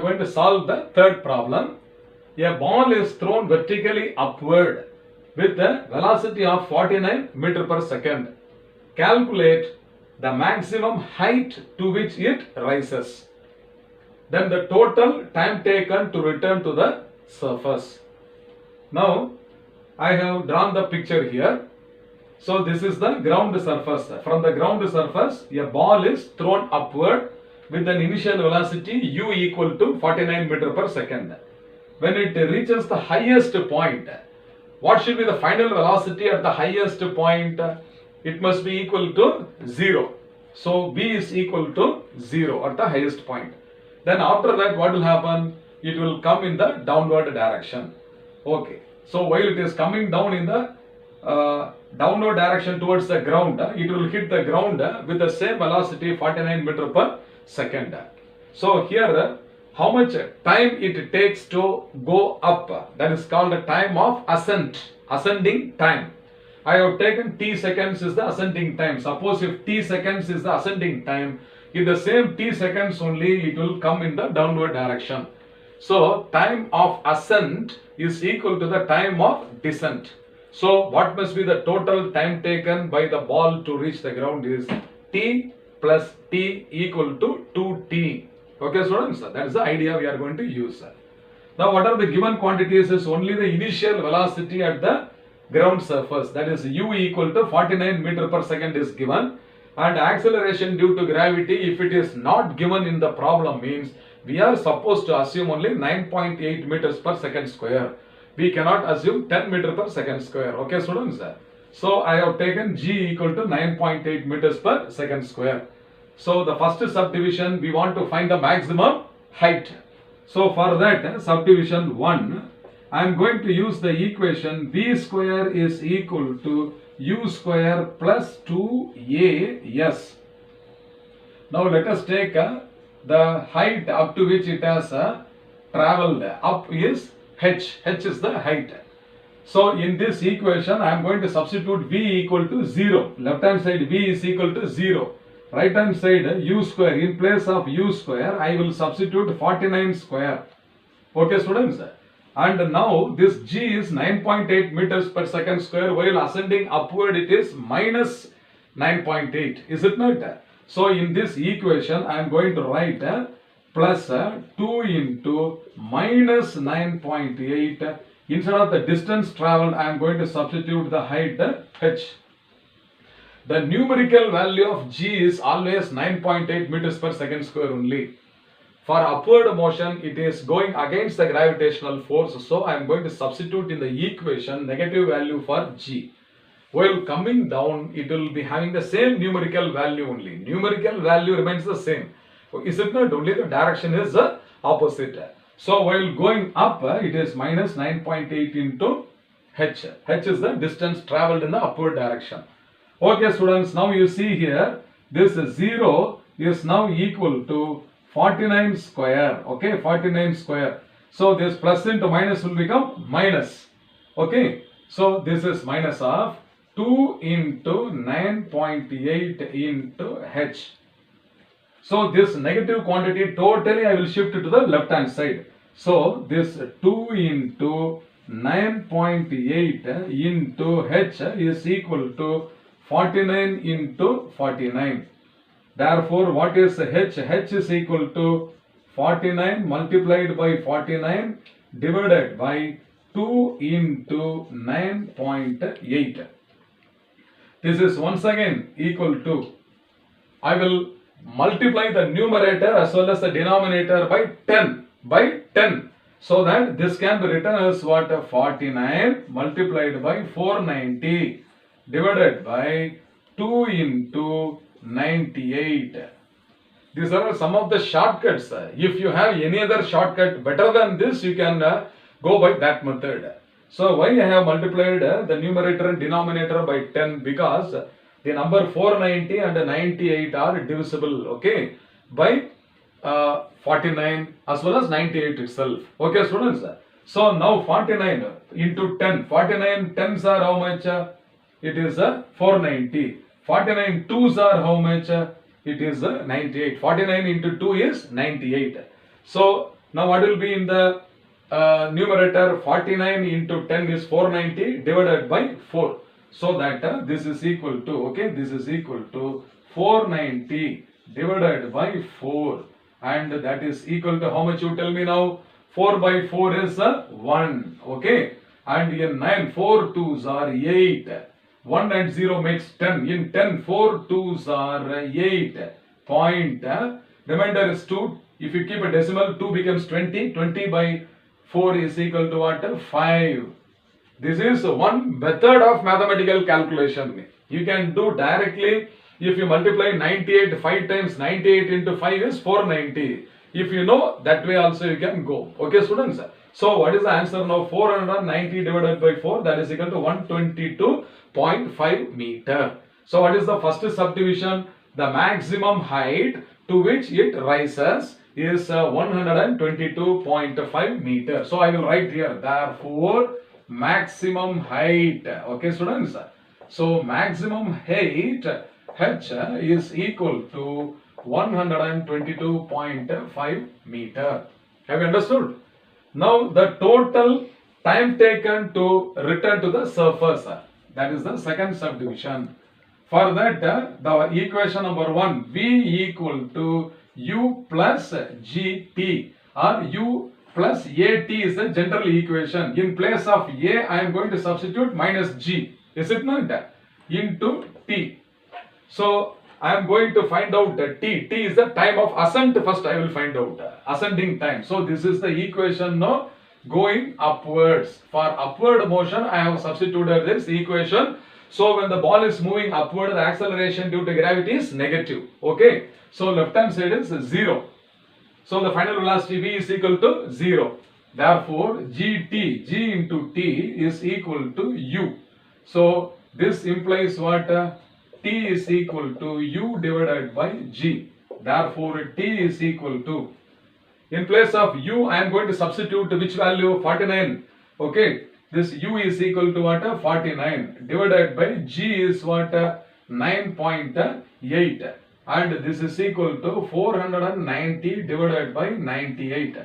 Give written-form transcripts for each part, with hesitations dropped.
going to solve the third problem. A ball is thrown vertically upward with a velocity of 49 meter per second. Calculate the maximum height to which it rises. Then the total time taken to return to the surface. Now, I have drawn the picture here. So this is the ground surface. From the ground surface, a ball is thrown upward with an initial velocity u equal to 49 meter per second. When it reaches the highest point, what should be the final velocity at the highest point? It must be equal to 0. So v is equal to 0 at the highest point. Then after that, what will happen? It will come in the downward direction. Okay. So while it is coming down in the downward direction towards the ground, it will hit the ground with the same velocity 49 meter per second. So here, how much time it takes to go up, that is called the time of ascent, ascending time. I have taken t seconds is the ascending time. Suppose if t seconds is the ascending time, in the same t seconds only it will come in the downward direction. So time of ascent is equal to the time of descent. So what must be the total time taken by the ball to reach the ground is t plus t equal to 2t. Okay students, that is the idea we are going to use. Now what are the given quantities is only the initial velocity at the ground surface, that is u equal to 49 meter per second is given, and acceleration due to gravity, if it is not given in the problem, means we are supposed to assume only 9.8 meters per second square. We cannot assume 10 meter per second square. Okay students, so I have taken g equal to 9.8 meters per second square. So the first subdivision, we want to find the maximum height. So for that subdivision 1, I am going to use the equation v square is equal to u square plus 2as. Now let us take the height up to which it has traveled up is h. H is the height. So in this equation, I am going to substitute v equal to 0. Left hand side v is equal to 0. Right hand side u square. In place of u square, I will substitute 49 square. Okay students. And now this g is 9.8 meters per second square, while ascending upward it is minus 9.8. Is it not? So in this equation, I am going to write plus 2 into minus 9.8. Instead of the distance traveled, I am going to substitute the height h. The numerical value of g is always 9.8 meters per second square only. For upward motion, it is going against the gravitational force. So I am going to substitute in the equation negative value for g. While coming down, it will be having the same numerical value only. Numerical value remains the same. Is it not? Only the direction is opposite. So while going up, it is minus 9.8 into h. h is the distance traveled in the upward direction. Okay students, now you see here, this 0 is now equal to 49 square. Okay, 49 square. So this plus into minus will become minus. Okay, so this is minus of 2 into 9.8 into h. So this negative quantity totally I will shift it to the left hand side. So this 2 into 9.8 into h is equal to 49 into 49. Therefore, what is h? h is equal to 49 multiplied by 49 divided by 2 into 9.8. This is once again equal to, I will multiply the numerator as well as the denominator by 10. So that this can be written as what? 49 multiplied by 490 divided by 2 into 98. These are some of the shortcuts. If you have any other shortcut better than this, you can go by that method. So why I have multiplied the numerator and denominator by 10? Because the number 490 and 98 are divisible, okay, by 49 as well as 98 itself. Okay students. So now 49 into 10. 49 tens are how much? It is 490. 49 twos are how much? It is 98. 49 into 2 is 98. So Now what will be in the numerator? 49 into 10 is 490 divided by 4. So that this is equal to, okay, this is equal to 490 divided by 4. And that is equal to how much, you tell me now? 4 by 4 is 1. Okay. And in 9, 4 2s are 8. 1 and 0 makes 10. In 10, 4 2s are 8. Point. Remainder is 2. If you keep a decimal, 2 becomes 20. 20 by 4 is equal to what? 5. This is one method of mathematical calculation. You can do directly. If you multiply 98 5 times, 98 into 5 is 490. If you know, that way also you can go. Okay, students? So what is the answer now? 490 divided by 4, that is equal to 122.5 meter. So what is the first subdivision? The maximum height to which it rises is 122.5 meter. So I will write here, therefore maximum height. Okay, students? So maximum height H is equal to 122.5 meter. Have you understood? Now the total time taken to return to the surface, that is the second subdivision. For that, the equation number 1, V equal to U plus GT, or U plus AT is the general equation. In place of A, I am going to substitute minus G. Is it not? Into T. So I am going to find out the T. T is the time of ascent. First I will find out ascending time. So this is the equation now going upwards. For upward motion, I have substituted this equation. So when the ball is moving upward, the acceleration due to gravity is negative. Okay. So left hand side is 0. So the final velocity V is equal to 0. Therefore GT, G into T is equal to U. So this implies what? T is equal to U divided by G. Therefore T is equal to, in place of U I am going to substitute which value? 49. Okay. This U is equal to what? 49 divided by G is what? 9.8. And this is equal to 490 divided by 98.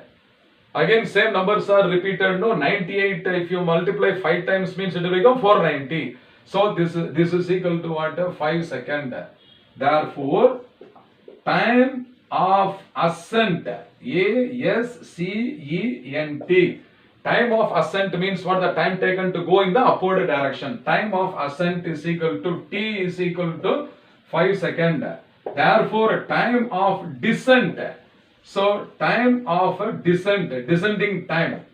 Again same numbers are repeated. No, 98 if you multiply 5 times means it will become 490. So this is equal to what? 5 seconds. Therefore time of ascent, ASCENT. Time of ascent means what? The time taken to go in the upward direction. Time of ascent is equal to T is equal to 5 seconds. Therefore time of descent. So time of descent, descending time,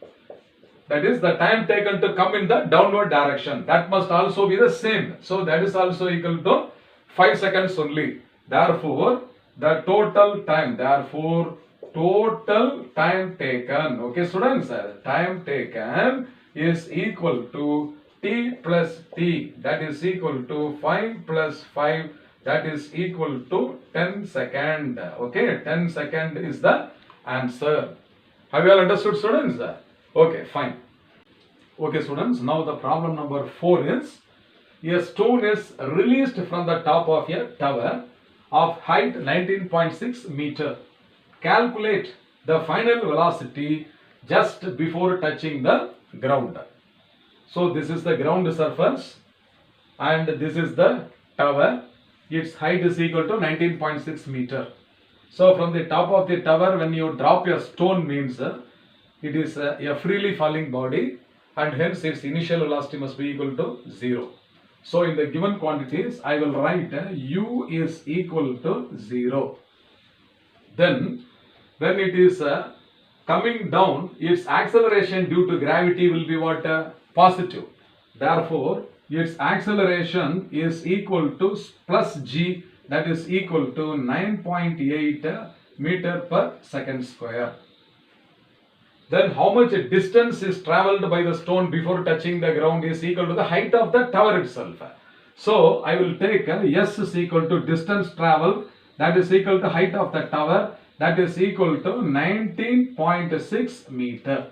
that is the time taken to come in the downward direction, that must also be the same. So that is also equal to 5 seconds only. Therefore the total time, total time taken, okay students, time taken is equal to T plus T, that is equal to 5 plus 5, that is equal to 10 seconds. Okay, 10 seconds is the answer. Have you all understood, students? Okay, fine. Okay, students, now the problem number 4 is, a stone is released from the top of a tower of height 19.6 meter. Calculate the final velocity just before touching the ground. So this is the ground surface and this is the tower. Its height is equal to 19.6 meter. So from the top of the tower, when you drop a stone means it is a freely falling body and hence its initial velocity must be equal to 0. So in the given quantities, I will write U is equal to 0. Then when it is coming down, its acceleration due to gravity will be what? Positive. Therefore its acceleration is equal to plus G, that is equal to 9.8 meter per second square. Then how much distance is travelled by the stone before touching the ground is equal to the height of the tower itself. So I will take S is equal to distance travelled, that is equal to height of the tower, that is equal to 19.6 meter.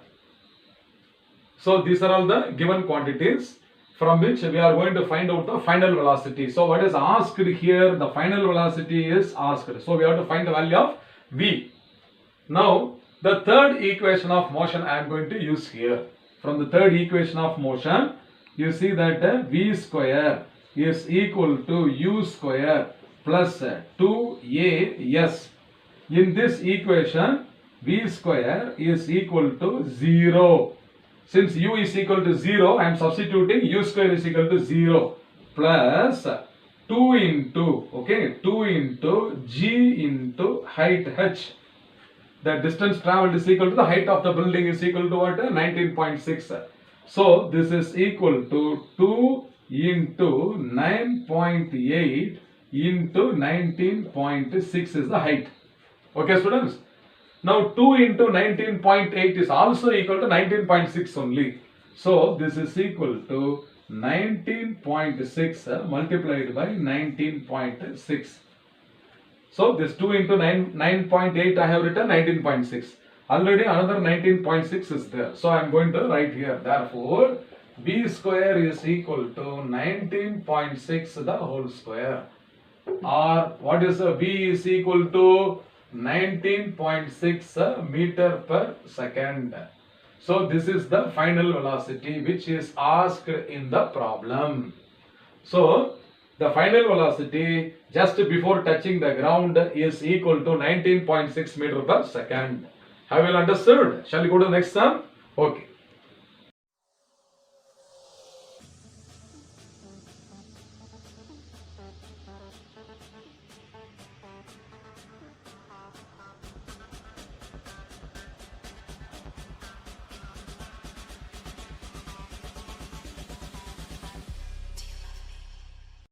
So these are all the given quantities from which we are going to find out the final velocity. So what is asked here? The final velocity is asked. So we have to find the value of V. Now The third equation of motion I am going to use here. From the third equation of motion, you see that v square is equal to u square plus 2as. In this equation, v square is equal to 0. Since u is equal to 0, I am substituting u square is equal to 0 plus 2 into g into height h. The distance traveled is equal to the height of the building is equal to what? 19.6. So this is equal to 2 into 9.8 into 19.6 is the height. Okay, students? Now 2 into 19.8 is also equal to 19.6 only. So this is equal to 19.6 multiplied by 19.6. So this 2 into 9.8 I have written 19.6. Already another 19.6 is there. So I am going to write here. Therefore, b square is equal to 19.6 the whole square. Or what is b is equal to 19.6 meter per second. So this is the final velocity which is asked in the problem. So the final velocity just before touching the ground is equal to 19.6 meter per second. Have you understood? Shall we go to the next sum? Okay.